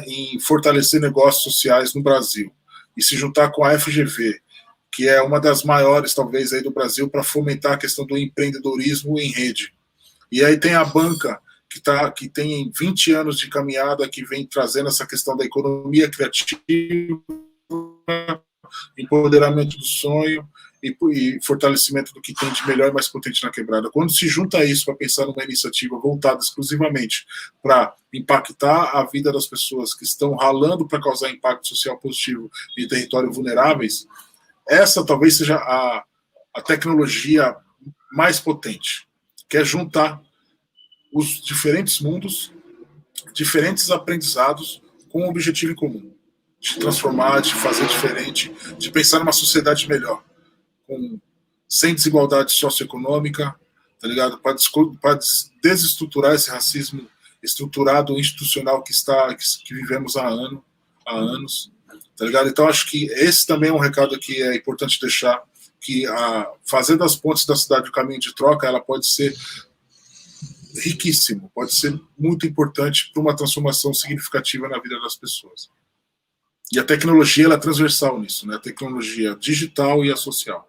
em fortalecer negócios sociais no Brasil, e se juntar com a FGV, que é uma das maiores, talvez, aí do Brasil, para fomentar a questão do empreendedorismo em rede. E aí tem a banca, que tem 20 anos de caminhada, que vem trazendo essa questão da economia criativa, empoderamento do sonho e fortalecimento do que tem de melhor e mais potente na quebrada. Quando se junta isso para pensar numa iniciativa voltada exclusivamente para impactar a vida das pessoas que estão ralando para causar impacto social positivo em territórios vulneráveis, essa talvez seja a tecnologia mais potente, que é juntar os diferentes mundos, diferentes aprendizados com um objetivo em comum, de transformar, de fazer diferente, de pensar numa sociedade melhor, sem desigualdade socioeconômica, tá ligado? Para desestruturar esse racismo estruturado institucional que vivemos há anos. Tá ligado? Então, acho que esse também é um recado que é importante deixar, que fazendo as pontes da cidade o caminho de troca, ela pode ser riquíssimo, pode ser muito importante para uma transformação significativa na vida das pessoas. E a tecnologia ela é transversal nisso, né? A tecnologia digital e a social.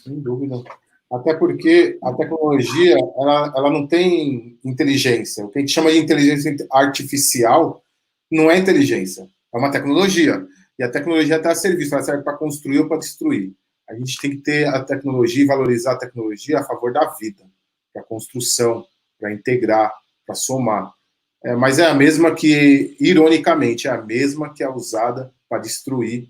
Sem dúvida. Até porque a tecnologia ela não tem inteligência. O que a gente chama de inteligência artificial não é inteligência. É uma tecnologia. E a tecnologia está a serviço, ela serve para construir ou para destruir. A gente tem que ter a tecnologia e valorizar a tecnologia a favor da vida, para a construção, para integrar, para somar. Mas é a mesma que, ironicamente, é a mesma que é usada para destruir,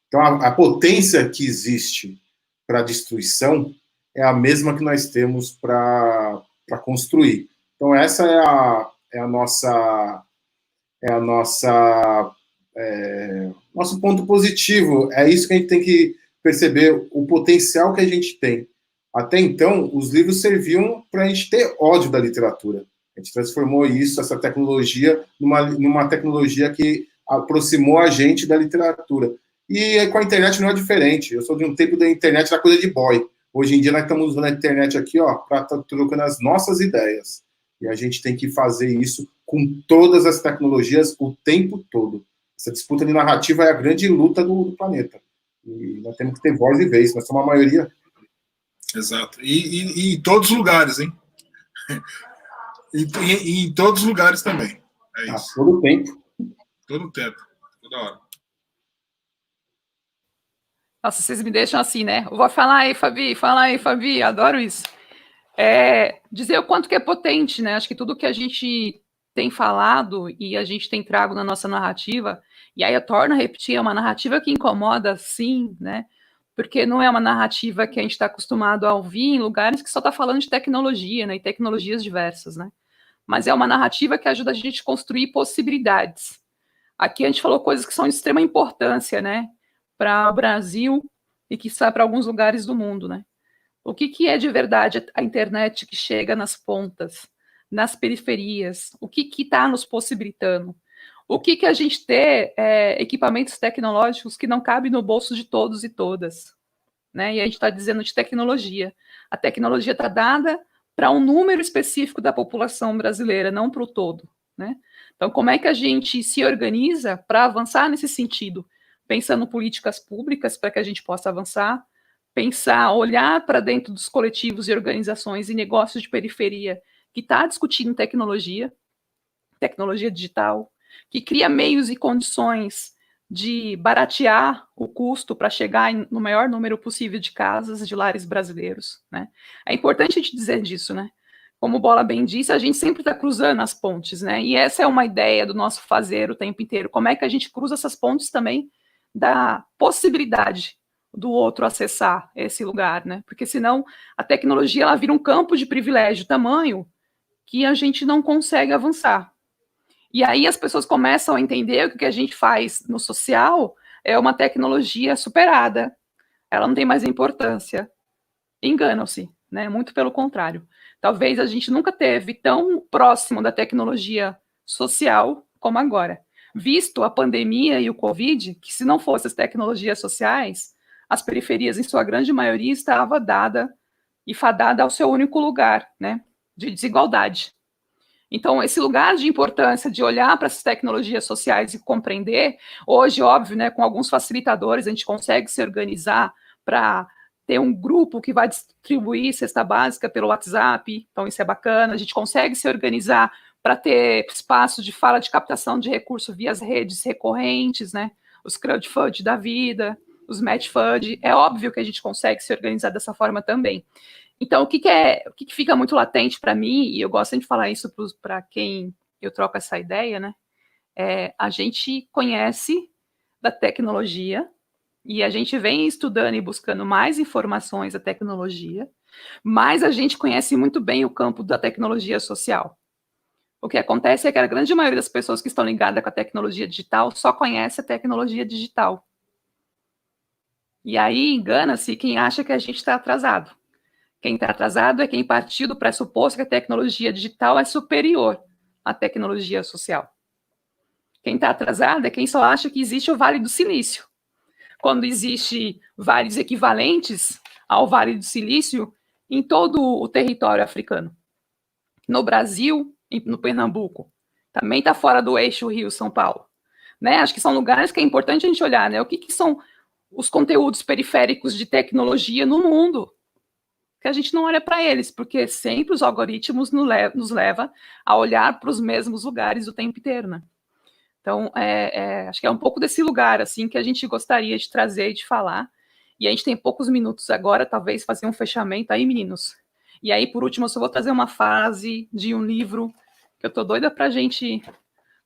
Então, a potência que existe para a destruição é a mesma que nós temos para construir. Então, essa é a nossa nosso ponto positivo. É isso que a gente tem que perceber, o potencial que a gente tem Até então, os livros serviam para a gente ter ódio da literatura. A gente transformou isso, essa tecnologia, numa tecnologia que aproximou a gente da literatura. E com a internet não é diferente. Eu sou de um tempo da internet da coisa de boy. Hoje em dia nós estamos usando a internet aqui, ó, para estar trocando as nossas ideias. E a gente tem que fazer isso com todas as tecnologias o tempo todo. Essa disputa de narrativa é a grande luta do planeta. E nós temos que ter voz e vez. Nós somos a maioria. Exato. E em todos os lugares, hein? E em todos os lugares também. É isso. Todo o tempo. Todo o tempo. Toda hora. Nossa, vocês me deixam assim, né? Eu vou falar aí, Fabi, adoro isso. Dizer o quanto que é potente, né? Acho que tudo que a gente tem falado e a gente tem trago na nossa narrativa, e aí eu torno a repetir, é uma narrativa que incomoda, sim, né? Porque não é uma narrativa que a gente está acostumado a ouvir em lugares que só está falando de tecnologia, né? E tecnologias diversas, né? Mas é uma narrativa que ajuda a gente a construir possibilidades. Aqui a gente falou coisas que são de extrema importância, né? Para o Brasil e que está para alguns lugares do mundo, né? O que é de verdade a internet que chega nas pontas, nas periferias? O que está nos possibilitando? O que a gente tem equipamentos tecnológicos que não cabem no bolso de todos e todas? Né? E a gente está dizendo de tecnologia. A tecnologia está dada para um número específico da população brasileira, não para o todo. Né? Então, como é que a gente se organiza para avançar nesse sentido? Pensando políticas públicas para que a gente possa avançar, pensar, olhar para dentro dos coletivos e organizações e negócios de periferia que está discutindo tecnologia digital, que cria meios e condições de baratear o custo para chegar no maior número possível de casas, de lares brasileiros. Né? É importante a gente dizer disso, né? Como o Bola bem disse, a gente sempre está cruzando as pontes, né? E essa é uma ideia do nosso fazer o tempo inteiro. Como é que a gente cruza essas pontes também da possibilidade do outro acessar esse lugar, né? Porque senão a tecnologia ela vira um campo de privilégio tamanho que a gente não consegue avançar. E aí as pessoas começam a entender que o que a gente faz no social é uma tecnologia superada, ela não tem mais importância. Enganam-se, né? Muito pelo contrário. Talvez a gente nunca teve tão próximo da tecnologia social como agora. Visto a pandemia e o Covid, que se não fossem as tecnologias sociais, as periferias, em sua grande maioria, estava dada e fadada ao seu único lugar, né? De desigualdade. Então, esse lugar de importância de olhar para essas tecnologias sociais e compreender, hoje, óbvio, né, com alguns facilitadores, a gente consegue se organizar para ter um grupo que vai distribuir cesta básica pelo WhatsApp, então isso é bacana, a gente consegue se organizar para ter espaço de fala de captação de recursos via as redes recorrentes, né, os crowdfunding da vida, os match fund, é óbvio que a gente consegue se organizar dessa forma também. Então, o que fica muito latente para mim, e eu gosto de falar isso para quem eu troco essa ideia, né? A gente conhece da tecnologia e a gente vem estudando e buscando mais informações da tecnologia, mas a gente conhece muito bem o campo da tecnologia social. O que acontece é que a grande maioria das pessoas que estão ligadas com a tecnologia digital só conhece a tecnologia digital. E aí engana-se quem acha que a gente está atrasado. Quem está atrasado é quem partiu do pressuposto que a tecnologia digital é superior à tecnologia social. Quem está atrasado é quem só acha que existe o Vale do Silício, quando existe vales equivalentes ao Vale do Silício em todo o território africano. No Brasil, no Pernambuco, também está fora do eixo Rio-São Paulo. Né? Acho que são lugares que é importante a gente olhar, né? O que são os conteúdos periféricos de tecnologia no mundo, que a gente não olha para eles, porque sempre os algoritmos nos levam a olhar para os mesmos lugares o tempo inteiro, né? Então, acho que é um pouco desse lugar, assim, que a gente gostaria de trazer e de falar. E a gente tem poucos minutos agora, talvez fazer um fechamento aí, meninos. E aí, por último, eu só vou trazer uma frase de um livro que eu tô doida para a gente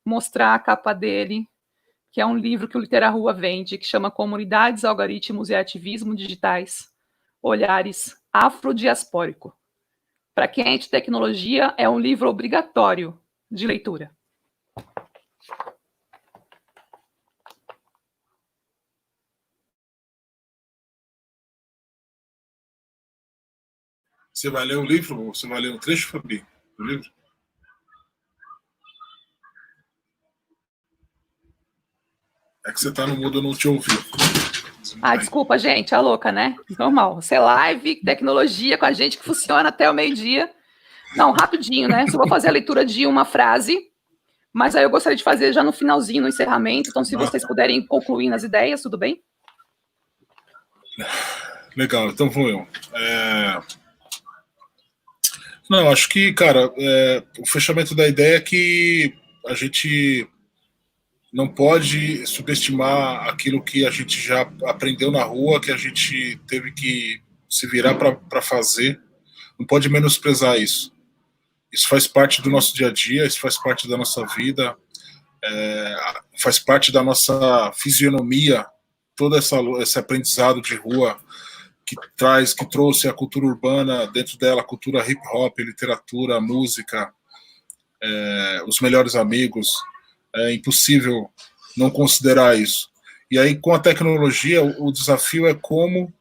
mostrar a capa dele, que é um livro que o Literarua vende, que chama Comunidades, Algoritmos e Ativismo Digitais, Olhares Afrodiaspórico. Para quem é de tecnologia, é um livro obrigatório de leitura. Você vai ler o livro? Você vai ler um trecho, Fabi, do livro? É que você tá no mudo, eu não te ouvi. Desculpa, gente, a louca, né? Normal. Você live, tecnologia com a gente que funciona até o meio-dia. Não, rapidinho, né? Só vou fazer a leitura de uma frase, mas aí eu gostaria de fazer já no finalzinho, no encerramento. Então, se vocês puderem concluir nas ideias, tudo bem? Legal, então vou eu. Não, acho que, cara, o fechamento da ideia é que a gente não pode subestimar aquilo que a gente já aprendeu na rua, que a gente teve que se virar para fazer. Não pode menosprezar isso. Isso faz parte do nosso dia a dia, isso faz parte da nossa vida, faz parte da nossa fisionomia, todo esse aprendizado de rua que trouxe a cultura urbana, dentro dela a cultura hip hop, literatura, música, os melhores amigos. É impossível não considerar isso. E aí, com a tecnologia, o desafio é como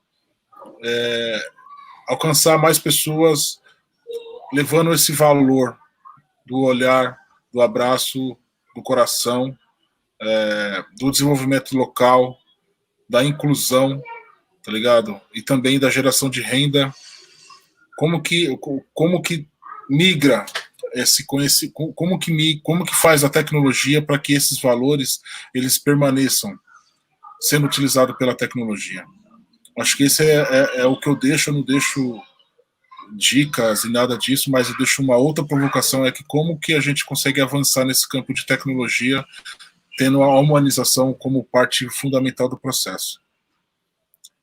alcançar mais pessoas levando esse valor do olhar, do abraço, do coração, do desenvolvimento local, da inclusão, tá ligado? E também da geração de renda. Como que migra como que faz a tecnologia para que esses valores eles permaneçam sendo utilizados pela tecnologia? Acho que esse é o que eu deixo. Eu não deixo dicas e nada disso, mas eu deixo uma outra provocação, é que como que a gente consegue avançar nesse campo de tecnologia tendo a humanização como parte fundamental do processo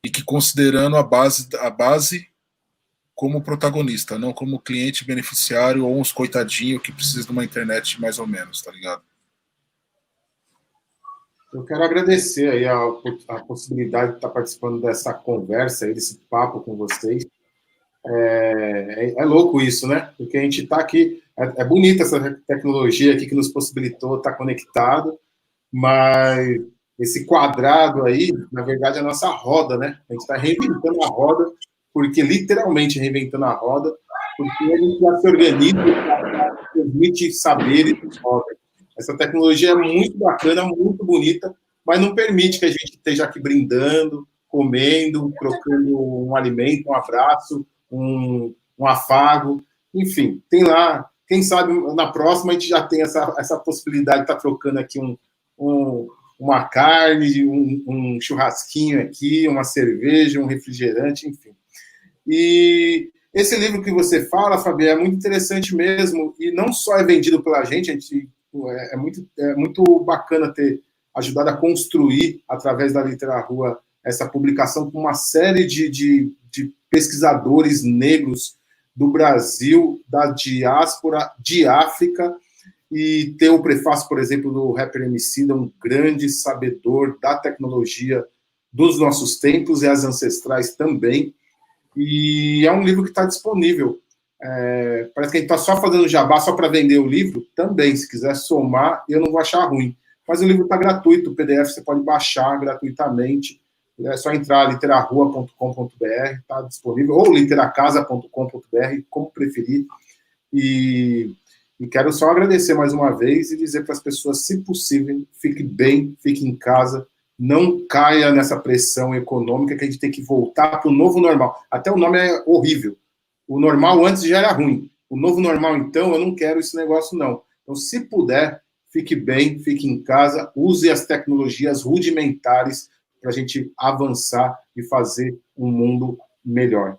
e que considerando a base como protagonista, não como cliente beneficiário ou uns coitadinhos que precisam de uma internet mais ou menos, tá ligado? Eu quero agradecer aí a possibilidade de estar participando dessa conversa, aí, desse papo com vocês. É louco isso, né? Porque a gente está aqui, é bonita essa tecnologia aqui que nos possibilitou estar conectado, mas esse quadrado aí, na verdade, é a nossa roda, né? A gente está reinventando a roda, porque literalmente reinventando a roda, porque a gente já se organiza para transmitir saberes em roda. Essa tecnologia é muito bacana, muito bonita, mas não permite que a gente esteja aqui brindando, comendo, trocando um alimento, um abraço, um afago, enfim, tem lá, quem sabe na próxima a gente já tem essa possibilidade de estar trocando aqui uma carne, um churrasquinho aqui, uma cerveja, um refrigerante, enfim. E esse livro que você fala, Fabi, é muito interessante mesmo, e não só é vendido pela gente é muito bacana ter ajudado a construir, através da Literarua, essa publicação com uma série de pesquisadores negros do Brasil, da diáspora, de África, e ter o prefácio, por exemplo, do rapper Emicida, um grande sabedor da tecnologia dos nossos tempos e as ancestrais também. E é um livro que está disponível. Parece que a gente está só fazendo jabá só para vender o livro, também, se quiser somar, eu não vou achar ruim. Mas o livro está gratuito, o PDF você pode baixar gratuitamente, é só entrar literarua.com.br, está disponível, ou literacasa.com.br, como preferir. E quero só agradecer mais uma vez e dizer para as pessoas, se possível, fique bem, fique em casa, não caia nessa pressão econômica que a gente tem que voltar para o novo normal. Até o nome é horrível. O normal antes já era ruim. O novo normal, então, eu não quero esse negócio, não. Então, se puder, fique bem, fique em casa, use as tecnologias rudimentares para a gente avançar e fazer um mundo melhor.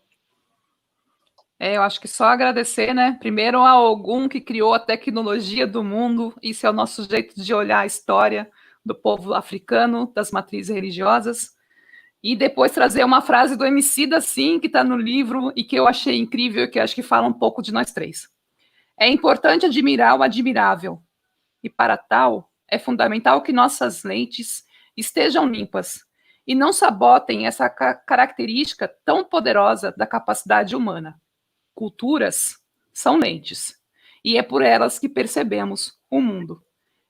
Eu acho que só agradecer, né? Primeiro a Ogum, que criou a tecnologia do mundo. Isso é o nosso jeito de olhar a história do povo africano, das matrizes religiosas. E depois trazer uma frase do Emicida, sim, que está no livro e que eu achei incrível, que acho que fala um pouco de nós três. É importante admirar o admirável. E para tal, é fundamental que nossas lentes estejam limpas e não sabotem essa característica tão poderosa da capacidade humana. Culturas são lentes, e é por elas que percebemos o mundo.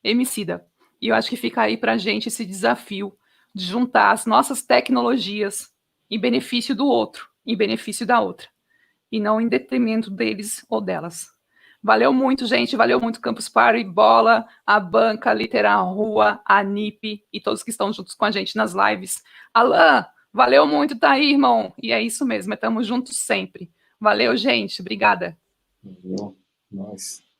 Emicida. E eu acho que fica aí para a gente esse desafio de juntar as nossas tecnologias em benefício do outro, em benefício da outra. e não em detrimento deles ou delas. Valeu muito, gente. Valeu muito, Campus Party, Bola, a Banca, Literal Rua, a NIP e todos que estão juntos com a gente nas lives. Alan, valeu muito, tá aí, irmão. E é isso mesmo, estamos juntos sempre. Valeu, gente. Obrigada. Valeu. Nós.